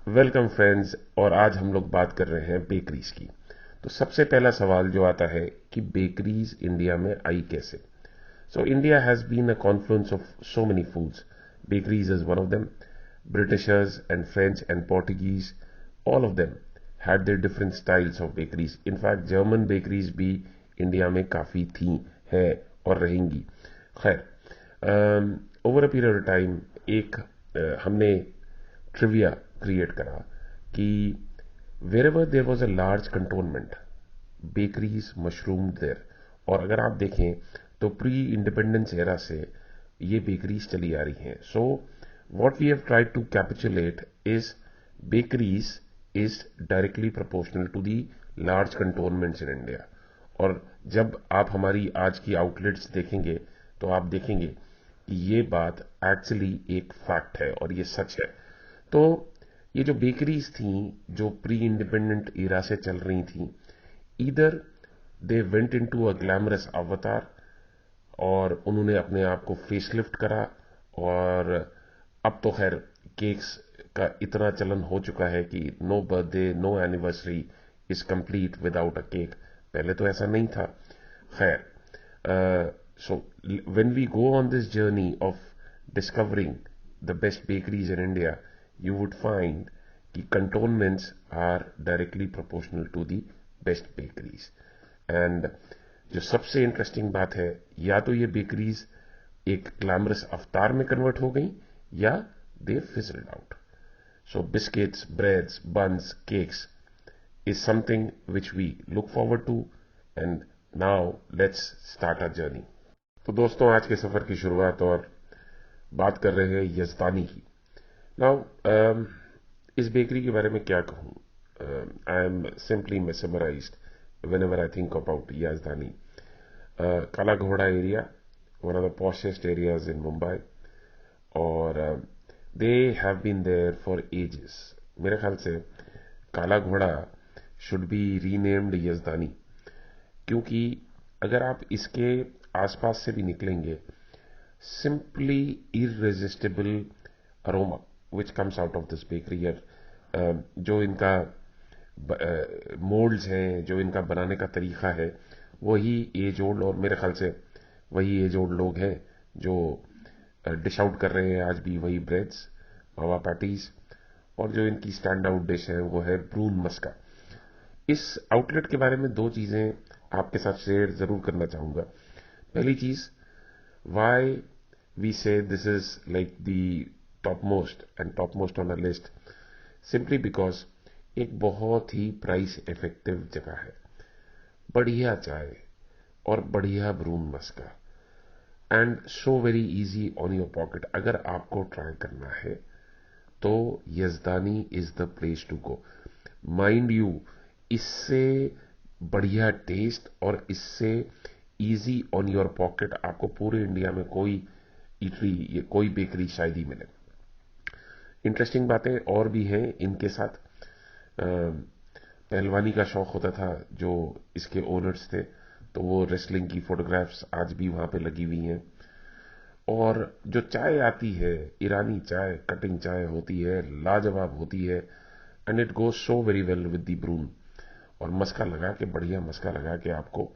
Welcome friends. और आज हम लोग बात कर रहे हैं बेकरीज की। तो सबसे पहला सवाल जो आता है कि बेकरीज इंडिया में आई कैसे। So India has been a confluence of so many foods. Bakeries is one of them. Britishers and French and Portuguese, all of them had their different styles of bakeries. In fact, German bakeries भी India में काफ़ी थी, है और रहेंगी। खैर, over a period of time एक हमने ट्रिविया क्रिएट करा कि wherever there was a large cantonment, bakeries mushroomed there। और अगर आप देखें तो प्री इंडिपेंडेंस एरा से ये बेकरीज चली आ रही हैं। So what we have tried to capitulate is bakeries is directly proportional to the large cantonments in India। और जब आप हमारी आज की आउटलेट्स देखेंगे तो आप देखेंगे कि ये बात एक्चुअली एक फैक्ट है और ये सच है। तो ये जो बेकरीज थी जो प्री इंडिपेंडेंट इरा से चल रही थी, either they went into a glamorous अवतार और उन्होंने अपने आप को फेसलिफ्ट करा। और अब तो खैर केक्स का इतना चलन हो चुका है कि no birthday no anniversary is complete without a cake. पहले तो ऐसा नहीं था। खैर, so when we go on this journey of discovering the best bakeries in India, you would find कि cantonments are directly proportional to the best bakeries। And जो सबसे interesting बात है, या तो ये बेकरीज एक ग्लैमरस अवतार में कन्वर्ट हो गई या they fizzled out. So biscuits, breads, buns, cakes is something which we look forward to। and now let's start our journey। तो दोस्तों, आज के सफर की शुरुआत और बात कर रहे हैं यजदानी की। नाउ इस बेकरी के बारे में क्या कहूँ। I am simply mesmerized whenever I think about Yazdani. Kala Ghoda area, one of the poshest areas in Mumbai। और they have been there for ages. मेरे ख्याल से काला घोड़ा शुड बी रीनेम्ड यजदानी, क्योंकि अगर आप इसके आसपास से भी निकलेंगे, simply irresistible aroma which comes out of this bakery. जो इनका मोल्ड्स हैं, जो इनका बनाने का तरीका है, वही एज ओल्ड, और मेरे ख्याल से वही एज ओल्ड लोग हैं जो डिश आउट कर रहे हैं आज भी वही ब्रेड्स, मावा पैटीज। और जो इनकी स्टैंड आउट डिश है वो है ब्रून मस्का। इस आउटलेट के बारे में दो चीजें आपके साथ शेयर जरूर करना चाहूंगा। पहली चीज, वाई वी से this is like the top most on a list, simply because एक बहुत ही प्राइस इफेक्टिव जगह है, बढ़िया चाय और बढ़िया brun maska, and so very easy on your pocket. अगर आपको ट्राई करना है तो Yazdani is the place to go. Mind you, इससे बढ़िया टेस्ट और इससे इजी ऑन योर पॉकेट आपको पूरे इंडिया में कोई इटली, कोई बेकरी शायद ही मिले। इंटरेस्टिंग बातें और भी हैं इनके साथ। पहलवानी का शौक होता था जो इसके ओनर्स थे, तो वो रेसलिंग की फोटोग्राफ्स आज भी वहां पे लगी हुई हैं। और जो चाय आती है, ईरानी चाय, कटिंग चाय होती है, लाजवाब होती है, and it goes so very well with the brun. और मस्का लगा के, बढ़िया मस्का लगा के, आपको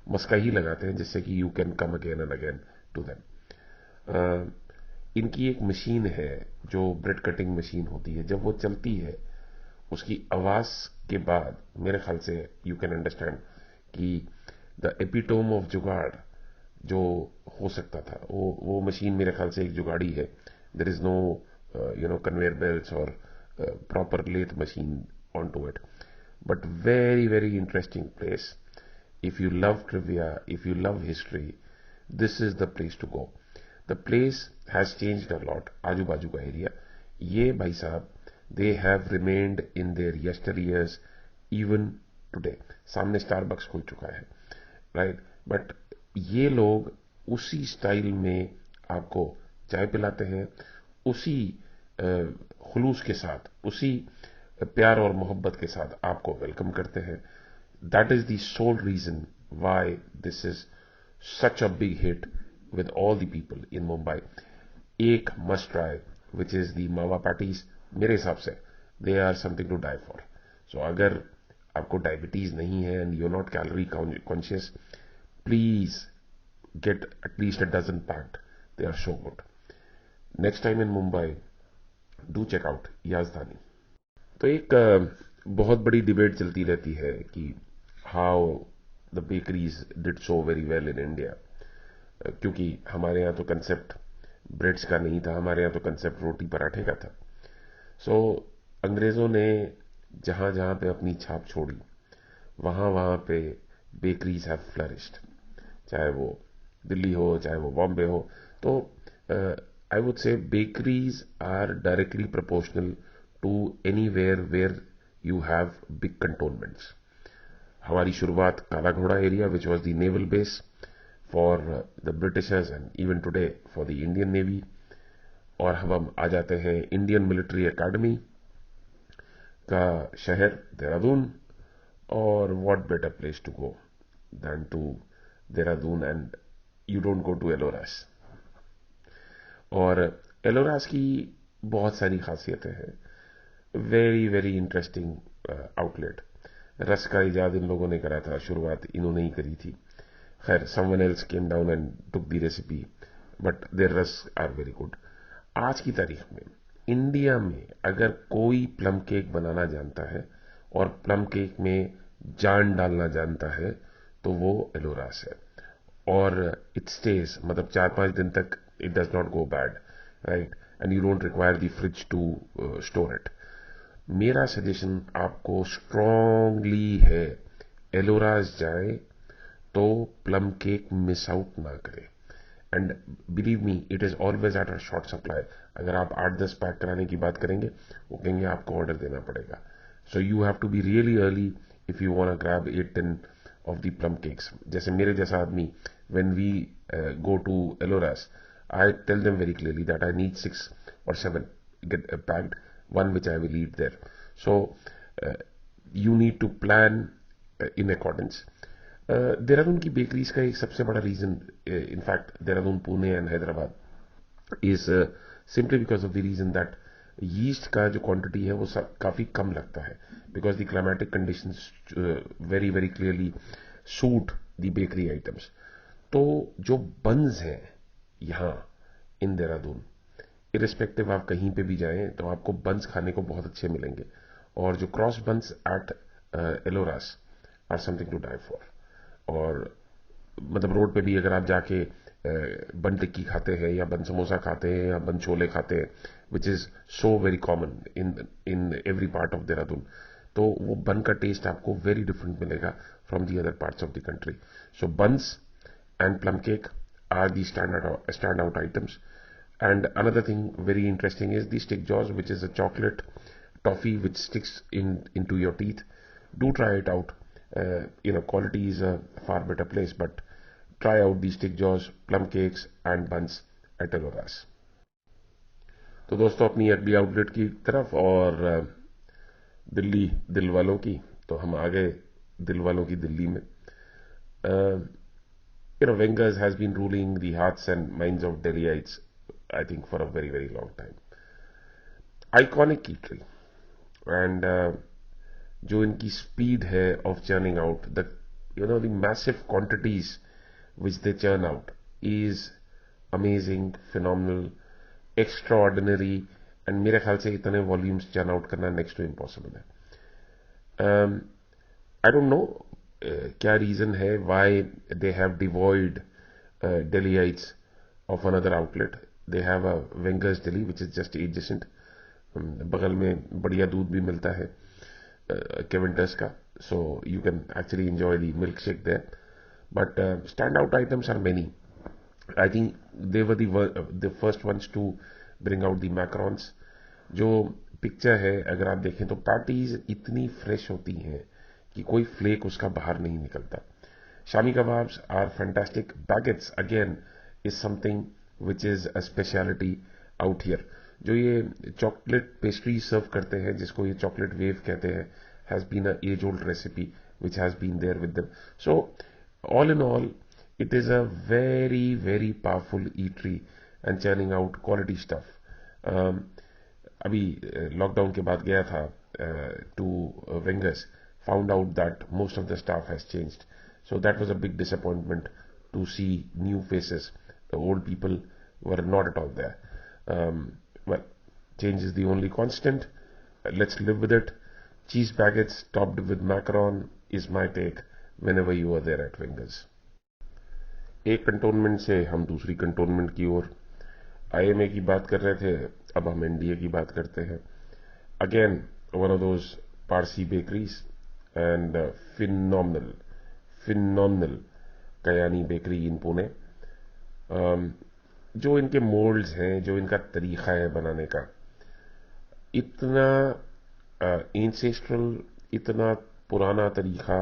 मस्का ही लगाते हैं जिससे कि you can come again and again to them. इनकी एक मशीन है जो ब्रेड कटिंग मशीन होती है, जब वो चलती है उसकी आवाज के बाद मेरे ख्याल से यू कैन अंडरस्टैंड कि द एपिटोम ऑफ जुगाड़ जो हो सकता था, वो मशीन मेरे ख्याल से एक जुगाड़ी है। There is no conveyor belts और proper lathe machine on to it, but very very interesting place. If you love trivia, if you love history, this is the place to go. The place has changed a lot. आजू बाजू का area, ये भाई साहब, they have remained in their yesteryears even today. सामने Starbucks खुल चुका है, राइट, बट ये लोग उसी स्टाइल में आपको चाय पिलाते हैं, उसी खुलूस के साथ, उसी प्यार और मोहब्बत के साथ आपको वेलकम करते हैं। That is the sole reason why this is such a big hit with all the people in Mumbai। एक must try which is the mawa patties, मेरे हिसाब से they are something to die for. So अगर आपको diabetes नहीं है and you're not calorie conscious, please get at least a dozen packed. They are so good. Next time in Mumbai, do check out याजदानी. तो एक बहुत बड़ी debate चलती रहती है कि how the bakeries did so very well in India, क्योंकि हमारे यहाँ तो कंसेप्ट ब्रेड्स का नहीं था, हमारे यहाँ तो कंसेप्ट रोटी पराठे का था. सो अंग्रेजों ने जहां जहां पे अपनी छाप छोड़ी, वहां वहां पे बेकरीज हैव फ्लरिश्ड, चाहे वो दिल्ली हो चाहे वो बॉम्बे हो. तो I would say bakeries are directly proportional to anywhere where you have big cantonments. हमारी शुरुआत Kala Ghoda area which was the naval base for the Britishers and even today for the Indian navy. और हम आ जाते हैं इंडियन मिलिट्री एकेडमी का शहर देहरादून. और what better place to go than to Dehradun, and you don't go to Ellora's. और एलोरास की बहुत सारी खासियतें हैं. Very very interesting outlet. रस का इजाद इन लोगों ने करा था, शुरुआत इन्होंने ही करी थी. खैर someone else came down and took the recipe, but their रस आर वेरी गुड. आज की तारीख में इंडिया में अगर कोई प्लम केक बनाना जानता है और प्लम केक में जान डालना जानता है तो वो एलोरास है. और इट स्टेज, मतलब 4-5 दिन तक it does not go bad, right, and you don't require the fridge to store it. मेरा सजेशन आपको स्ट्रांगली है, एलोरास जाए तो प्लम केक मिस आउट ना करें. And believe me, it is always at a short supply. अगर आप 8-10 pack कराने की बात करेंगे, वो कहेंगे आपको ऑर्डर देना पड़ेगा. So you have to be really early if you want to grab 8-10 of the plum cakes. जैसे मेरे जैसा आदमी, when we go to Ellora's, I tell them very clearly that I need 6 or 7 get packed, one which I will eat there. So you need to plan in accordance. Dehradun की bakeries का एक सबसे बड़ा reason, in fact Dehradun, Pune and Hyderabad, is simply because of the reason that yeast का जो quantity है वो काफी कम लगता है, because the climatic conditions very very clearly suit the bakery items. तो जो बन्स हैं यहां इन देहरादून, इरिस्पेक्टिव आप कहीं पे भी जाएं तो आपको बंस खाने को बहुत अच्छे मिलेंगे. और जो cross buns at Ellora's are something to die for. और मतलब रोड पे भी अगर आप जाके बन टिक्की खाते हैं या बन समोसा खाते हैं या बन छोले खाते हैं, which is so very common in every part of Dehradun, तो वो बन का टेस्ट आपको वेरी डिफरेंट मिलेगा from the other parts of the country. So buns and plum cake are the standout items. And another thing very interesting is the stick jaws, which is a chocolate toffee which sticks into your teeth. Do try it out. Quality is a far better place, but try out the stick jaws, plum cakes and buns at Eloras. तो दोस्तों, अपनी अगली outlet की तरफ, और दिल्ली दिल वालों की, तो हम आ गए दिल वालों की दिल्ली में. Wenger's has been ruling the hearts and minds of Delhiites, I think, for a very, very long time. Iconic eatery. And जो इनकी speed है of churning out, the massive quantities which they churn out is amazing, phenomenal, extraordinary, and मेरे ख्याल से इतने volumes churn out करना next to impossible है. I don't know क्या रीजन है why they have devoid Delhiites of another outlet. They have a Wenger's Delhi which is just adjacent. बगल में बढ़िया दूध भी मिलता है केवेंटर्स का, so you can actually enjoy the milk shake there. But stand out items are many. I think they were the first ones to bring out the macarons. जो picture है अगर आप देखें तो पैटीज इतनी फ्रेश होती हैं कि कोई फ्लेक उसका बाहर नहीं निकलता. Shami kebabs are fantastic. Baguettes again is something which is a speciality out here. जो ये चॉकलेट पेस्ट्री सर्व करते हैं, जिसको ये चॉकलेट वेव कहते हैं, has been a age old recipe which has been there with them. So all in all it is a very very powerful eatery and churning out quality stuff. अभी lockdown के बाद गया था to Wenger's, found out that most of the staff has changed, so that was a big disappointment to see new faces. The old people were not at all there. Well, change is the only constant. Let's live with it. Cheese baguettes topped with macaron is my take whenever you are there at Wingers. एक cantonment से हम दूसरी cantonment की ओर, IMA की बात कर रहे थे, अब हम एनडीए की बात करते हैं. Again one of those Parsi bakeries and phenomenal Kayani bakery in Pune. जो इनके मोल्ड्स हैं, जो इनका तरीका है बनाने का, इतना एंसेस्ट्रल, इतना पुराना तरीका,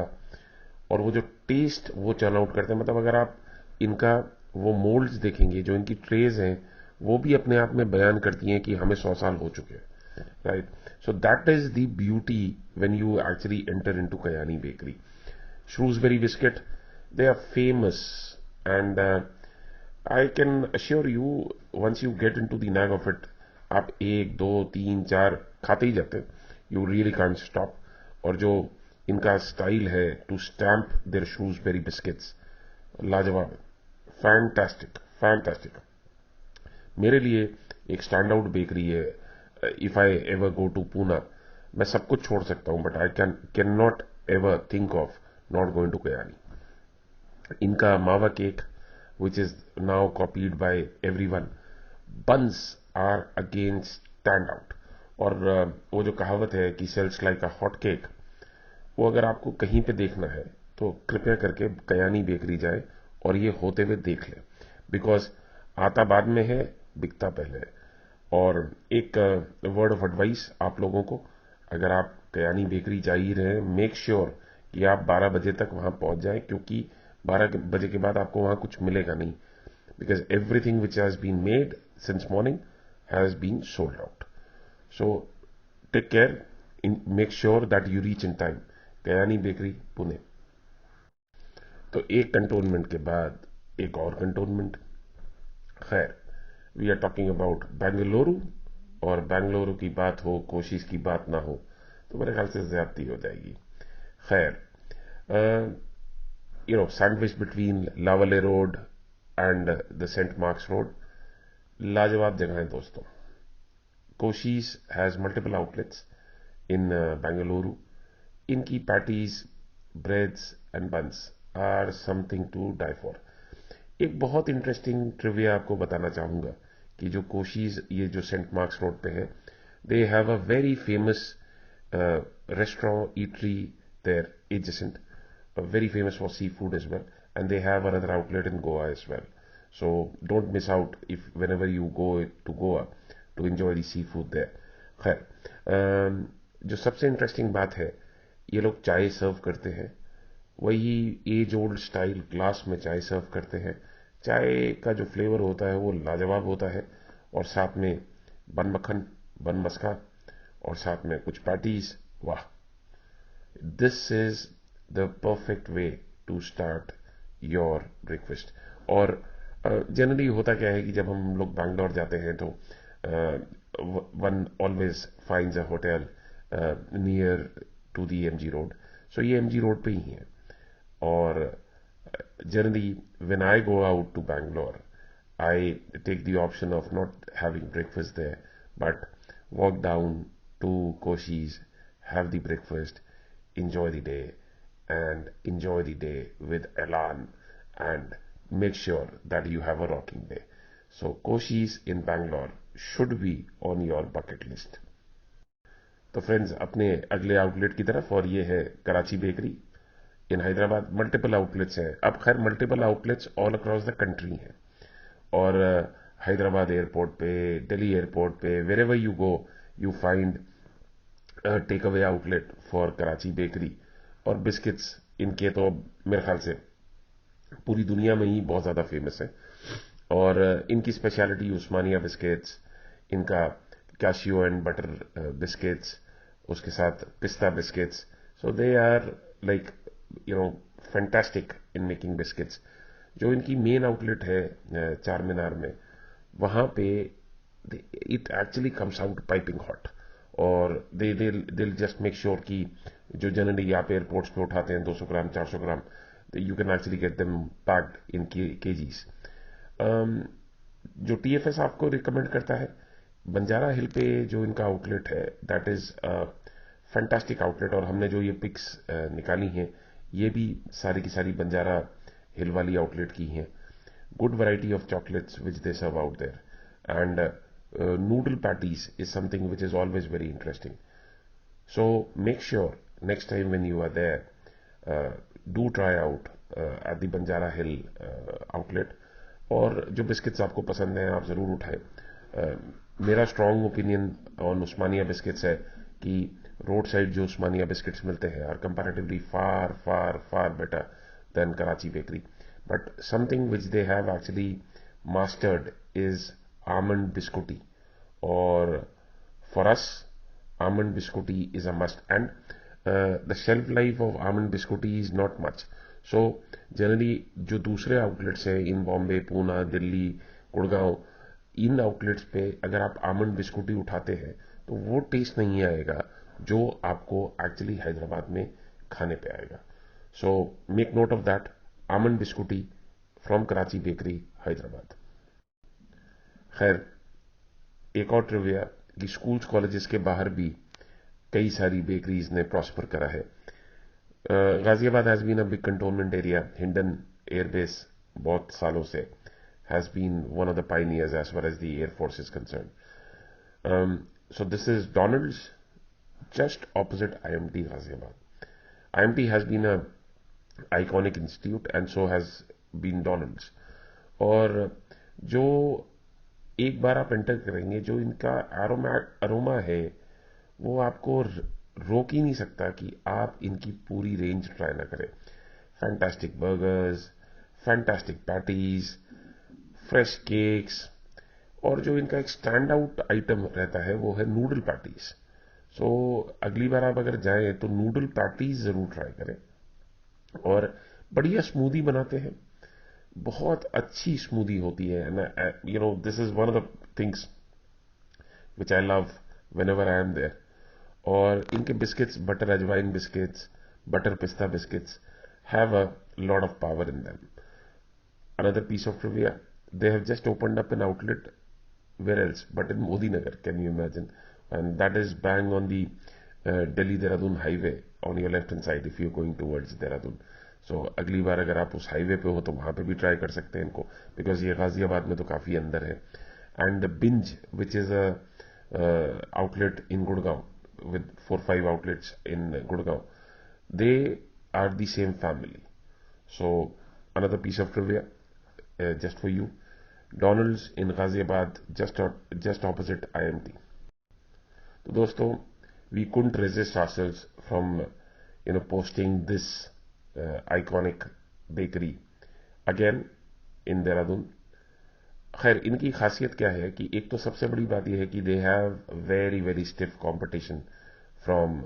और वो जो टेस्ट वो चर्न आउट करते हैं, मतलब अगर आप इनका वो मोल्ड्स देखेंगे, जो इनकी ट्रेज हैं, वो भी अपने आप में बयान करती हैं कि हमें 100 साल हो चुके हैं. Right, so that is the beauty when you actually enter into Kayani bakery. Shrewsbury biscuit, they are famous, and I can assure you, once you get into the nag of it, आप 1, 2, 3, 4 खाते ही जाते हैं. You really can't stop. और जो इनका style है to stamp their Shrewsbury biscuits, लाजवाब, fantastic fantastic. मेरे लिए एक स्टैंड आउट बेकरी है. If I ever go to Poona, मैं सब कुछ छोड़ सकता हूं, but I can not ever think of not going to Kayani. इनका mawa cake, which is now copied by everyone, buns are again stand out. और वो जो कहावत है कि sells like a hot cake, वो अगर आपको कहीं पे देखना है तो कृपया करके कयानी बेकरी जाए और ये होते हुए देख लें, बिकॉज आता बाद में है, बिकता पहले है. और एक वर्ड ऑफ एडवाइस आप लोगों को, अगर आप कयानी बेकरी जा ही रहे हैं, मेक श्योर कि आप 12 बजे तक वहां पहुंच जाएं, क्योंकि 12 बजे के बाद आपको वहां कुछ मिलेगा नहीं, because everything which has been made since morning has been sold out. So take care, make sure that you reach in time. Kayani bakery, Pune. तो एक कंटोनमेंट के बाद एक और कंटोनमेंट. खैर, we are talking about Bengaluru, और बेंगलुरु की बात हो, कोशिश की बात ना हो, तो मेरे ख्याल से ज्यादती हो जाएगी. खैर, sandwiched between Lavale Road and the St. Mark's Road, लाजवाब जगह है दोस्तों. Koshy's has multiple outlets in Bengaluru. इनकी patties, breads and buns are something to die for. एक बहुत इंटरेस्टिंग ट्रिविया आपको बताना चाहूंगा कि जो कोशीज, ये जो सेंट मार्क्स रोड पे है, दे have a very famous restaurant, eatery there adjacent, very famous for seafood as well, and they have another outlet in Goa as well. So don't miss out if whenever you go to Goa to enjoy the seafood there. खैर, जो सबसे interesting बात है, ये लोग चाय सर्व करते हैं, वही एज ओल्ड स्टाइल ग्लास में चाय सर्व करते हैं. चाय का जो फ्लेवर होता है वो लाजवाब होता है, और साथ में बन मक्खन, बन मस्का, और साथ में कुछ पैटीज. वाह, this is the perfect way to start your breakfast. और जनरली होता क्या है कि जब हम लोग बैंगलोर जाते हैं तो one always finds a hotel near to the MG road. सो ये एमजी रोड पे ही है. और generally when I go out to Bangalore, I take the option of not having breakfast there, but walk down to Koshy's, have the breakfast, enjoy the day, and enjoy the day with elan, and make sure that you have a rocking day. So Koshis in Bangalore should be on your bucket list. तो friends, अपने अगले outlet की तरफ, और ये है Karachi bakery in Hyderabad. Multiple outlets हैं. अब खैर multiple outlets all across the country हैं, और हैदराबाद एयरपोर्ट पे, दिल्ली एयरपोर्ट पे, wherever you go you find take away outlet for Karachi bakery. और बिस्किट्स इनके तो मेरे ख्याल से पूरी दुनिया में ही बहुत ज्यादा फेमस है. और इनकी स्पेशलिटी उस्मानिया बिस्किट्स, इनका कैशियो एंड बटर बिस्किट्स, उसके साथ pista biscuits. So they are like fantastic in making biscuits. जो इनकी मेन आउटलेट है चार मीनार में, वहां पे it actually comes out piping hot. और they'll just make sure कि जो जनरली आप एयरपोर्ट्स पे उठाते हैं 200 ग्राम 400 ग्राम, you can actually get them packed in kgs. जो टीएफएस आपको रिकमेंड करता है, बंजारा हिल पे जो इनका आउटलेट है, दैट इज फैंटास्टिक आउटलेट. और हमने जो ये पिक्स निकाली हैं, ये भी सारी की सारी बंजारा हिल वाली आउटलेट की हैं. Good variety of chocolates which they serve out there, and noodle patties is something which is always very interesting. So make sure next time when you are there, do try out at the Banjara Hill outlet. और जो biscuits आपको पसंद हैं आप ज़रूर उठाएं. मेरा strong opinion on Osmania biscuits है कि रोड साइड जो उस्मानिया बिस्किट्स मिलते हैं are comparatively far far far better than Karachi bakery. But something which they have actually mastered is almond biscotti, or for us almond biscotti is a must, and the shelf life of almond biscotti is not much. So generally जो दूसरे outlets हैं इन बॉम्बे, पूना, दिल्ली, गुड़गांव, इन outlets पे अगर आप almond biscotti उठाते हैं तो वो टेस्ट नहीं आएगा जो आपको एक्चुअली हैदराबाद में खाने पे आएगा. So make note of that, almond biscotti from Karachi Bakery, Hyderabad. खैर, एक और ट्रिविया कि स्कूल्स कॉलेजेस के बाहर भी कई सारी बेकरीज ने प्रॉस्पर करा है. Ghaziabad has been a big cantonment area. Hindon airbase बहुत सालों से has been one of the pioneers as far as the air force is concern. So this is Donald's just opposite IMT Ghaziabad. IMT has been a iconic institute and so has been Donald's. और जो एक बार आप enter करेंगे, जो इनका aroma है वो आपको रोक ही नहीं सकता कि आप इनकी पूरी रेंज ट्राई ना करें. Fantastic burgers, fantastic patties, fresh cakes, और जो इनका एक स्टैंड आउट आइटम रहता है वो है नूडल पैटीज. सो अगली बार आप अगर जाएं तो नूडल पैटीज जरूर ट्राई करें. और बढ़िया स्मूदी बनाते हैं, बहुत अच्छी स्मूदी होती है. You know this is one of the things which I love when ever I am there. और इनके biscuits, butter ajwain biscuits, butter pista biscuits, have a lot of power in them. Another piece of trivia, they have just opened up an outlet, where else but in Modi Nagar, can you imagine? And that is bang on the Delhi-Dehradun highway on your left hand side if you're going towards Dehradun. So अगली बार अगर आप उस highway पे हो तो वहां पे भी ट्राई कर सकते हैं इनको, बिकॉज ये गाजियाबाद में तो काफी अंदर है. And binge which is a outlet in Gurgaon with 4-5 outlets in Gurgaon, they are the same family. So another piece of trivia, just for you, Donald's in Ghaziabad, just opposite IMT. तो दोस्तों, we couldn't resist ourselves from posting this iconic bakery again in Dehradun. खैर, इनकी खासियत क्या है कि एक तो सबसे बड़ी बात यह है कि they have very very stiff competition from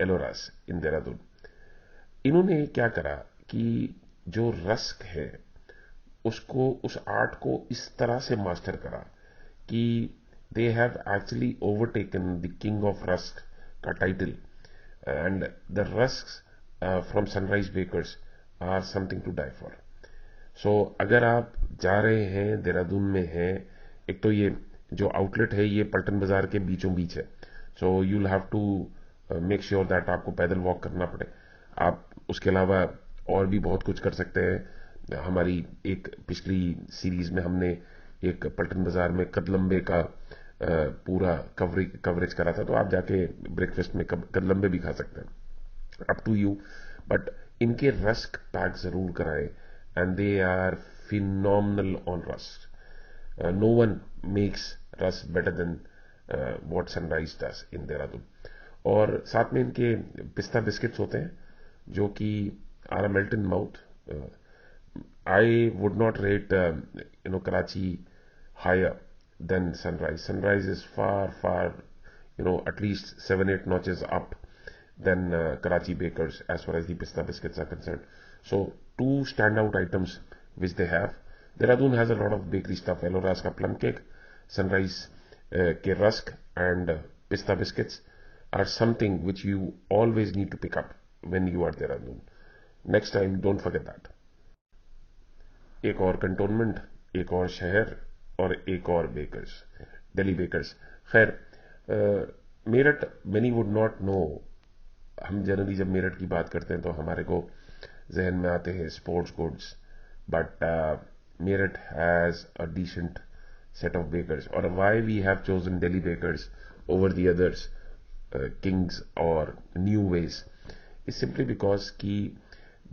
Ellora's in Dehradun. इन्होंने क्या करा कि जो रस्क है उसको, उस आर्ट को इस तरह से मास्टर करा कि they have actually overtaken the king of rusk का title. And the rusk from Sunrise bakers are something to die for. So अगर आप जा रहे हैं, देहरादून में हैं, एक तो ये जो आउटलेट है ये पल्टन बाजार के बीचों बीच है. So you will have to make sure that आपको पैदल वॉक करना पड़े. आप उसके अलावा और भी बहुत कुछ कर सकते हैं. हमारी एक पिछली सीरीज में हमने एक पल्टन बाजार में कदलम्बे का पूरा कवरेज करा था, तो आप जाके ब्रेकफास्ट में कदलम्बे भी खा सकते हैं, अप टू यू. बट इनके रस्क पैक जरूर कराएं, and they are phenomenal on rusk. No one makes rusk better than what Sunrise does in Dehradun. और साथ में इनके पिस्ता बिस्किट्स होते हैं जो कि are melt in mouth. I would not rate Karachi higher than Sunrise. Sunrise is far at least 7-8 notches up than Karachi bakers as far as the pista biscuits are concerned. So two standout items which they have. Dehradun has a lot of bakery stuff. Elora's ka plum cake, Sunrise के rusk and pista biscuits are something which you always need to pick up when you are Dehradun. Next time don't forget that. एक और cantonment, एक और शहर और एक और bakers, Delhi bakers. खैर, Meerut many would not know. हम जनरली जब मेरठ की बात करते हैं तो हमारे को जहन में आते हैं sports goods, but Meerut has a decent set of bakers. Or why we have chosen Delhi bakers over the others, Kings or New Ways, is simply because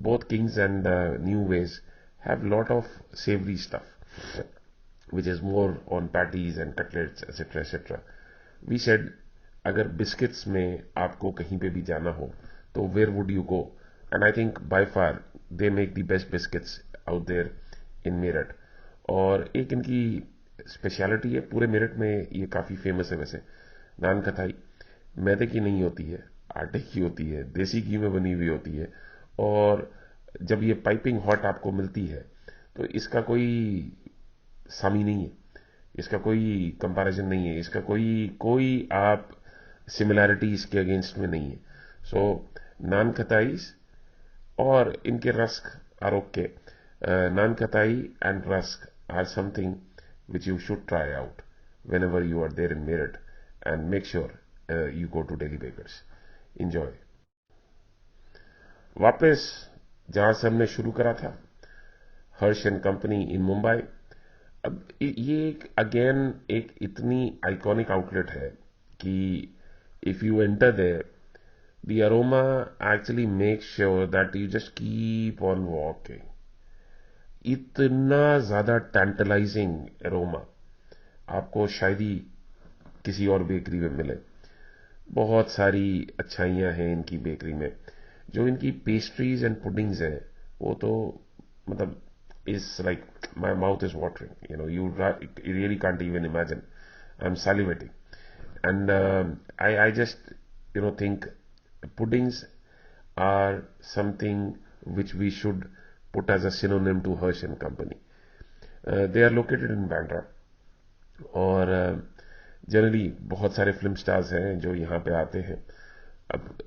both Kings and New Ways have lot of savory stuff, which is more on patties and cutlets, etc. etc. We said, अगर biscuits में आपको कहीं पे भी जाना हो तो where would you go? And I think by far they make the best biscuits out there in Meerut. और एक इनकी स्पेशलिटी है, पूरे मेरठ में ये काफ़ी फेमस है वैसे. नान खताई मैदे की नहीं होती है, आटे की होती है, देसी घी में बनी हुई होती है. और जब ये पाइपिंग हॉट आपको मिलती है तो इसका कोई सामी नहीं है, इसका कोई कंपैरिजन नहीं है, इसका कोई आप सिमिलैरिटी इसके अगेंस्ट में नहीं है. सो नान खताईज और इनके rusk are okay. Nan khatai and rusk are something which you should try out whenever you are there in Meerut, and make sure you go to Delhi Bakers. Enjoy. वापस जहां से हमने शुरू करा था, Harsh and company in Mumbai. अब ये अगेन एक इतनी आइकॉनिक आउटलेट है कि if you enter there, the aroma actually make sure that you just keep on walking. इतना ज्यादा टैंटलाइजिंग एरोमा आपको शायद ही किसी और बेकरी में मिले. बहुत सारी अच्छाइयां हैं इनकी बेकरी में. जो इनकी पेस्ट्रीज एंड पुडिंग्स हैं वो तो मतलब is like my mouth is watering. You really can't even imagine. I am salivating. And I just think puddings are something which we should put as a synonym to Hirsch and Company. They are located in Bandra. और generally बहुत सारे film stars हैं जो यहाँ पे आते हैं. अब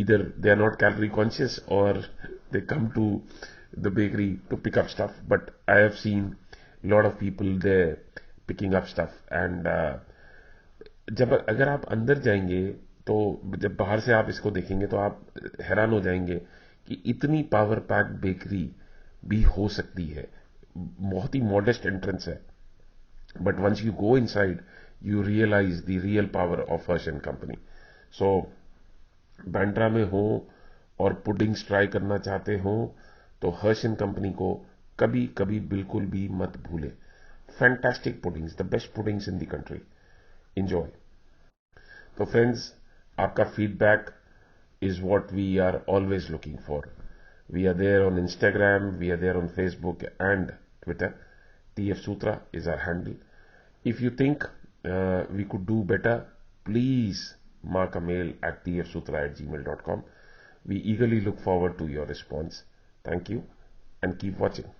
either they are not calorie conscious or they come to the bakery to pick up stuff, but I have seen lot of people there picking up stuff. and जब अगर आप अंदर जाएंगे तो जब बाहर से आप इसको देखेंगे तो आप हैरान हो जाएंगे कि इतनी पावर पैक बेकरी भी हो सकती है. बहुत ही मॉडेस्ट एंट्रेंस है, but once you go inside you realise the real power of Harsh and company. So Bandra में हो और पुडिंग्स ट्राई करना चाहते हो तो हर्ष एंड कंपनी को कभी कभी बिल्कुल भी मत भूले. Fantastic puddings, the best puddings in the country. Enjoy. तो फ्रेंड्स, आपका feedback is what we are always looking for. We are there on Instagram, we are there on Facebook and Twitter. TF Sutra is our handle. If you think we could do better, please mark a mail at tfsutra@gmail.com. We eagerly look forward to your response. Thank you and keep watching.